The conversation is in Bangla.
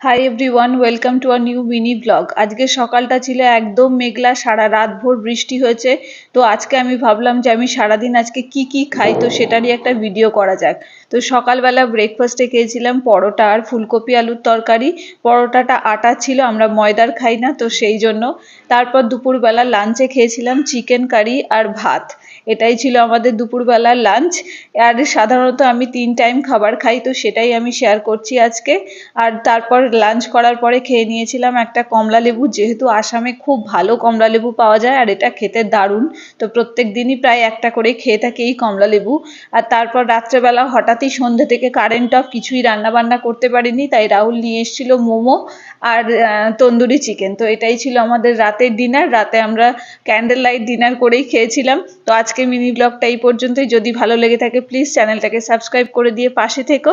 Hi everyone, welcome to a new mini blog. আজকে সকালটা ছিল একদম মেঘলা, সারা রাত ভোর বৃষ্টি হয়েছে। তো আজকে আমি ভাবলাম যে আমি সারাদিন আজকে কি কি খাই, তো সেটারই একটা ভিডিও করা যাক। তো সকালবেলা ব্রেকফাস্টে খেয়েছিলাম পরোটা আর ফুলকপি আলুর তরকারি। পরোটাটা আটা ছিল, আমরা ময়দার খাই না, তো সেই জন্য। তারপর দুপুরবেলা লাঞ্চে খেয়েছিলাম চিকেন কারি আর ভাত। এটাই ছিল আমাদের দুপুরবেলার লাঞ্চ। আর সাধারণত আমি 3 টাইম খাবার খাই, তো সেটাই আমি শেয়ার করছি আজকে। আর তারপর লাঞ্চ করার পরে খেয়ে নিয়েছিলাম একটা কমলা লেবু, যেহেতু আসামে খুব ভালো কমলা লেবু পাওয়া যায় আর এটা খেতে দারুণ। তো প্রত্যেক দিনই প্রায় একটা করে খেয়ে থাকি এই কমলা লেবু। আর তারপর রাত্রেবেলা হঠাৎই সন্ধ্যে থেকে কারেন্ট অফ, কিছুই রান্না বান্না করতে পারিনি, তাই রাহুল নিয়ে এসেছিল মোমো আর তন্দুরি চিকেন। তো এটাই ছিল আমাদের রাতের ডিনার। রাতে আমরা ক্যান্ডেল লাইট ডিনার করেই খেয়েছিলাম। তো আজকে মিনি ব্লগটা এই পর্যন্তই। যদি ভালো লেগে থাকে প্লিজ চ্যানেলটাকে সাবস্ক্রাইব করে দিয়ে পাশে থেকো।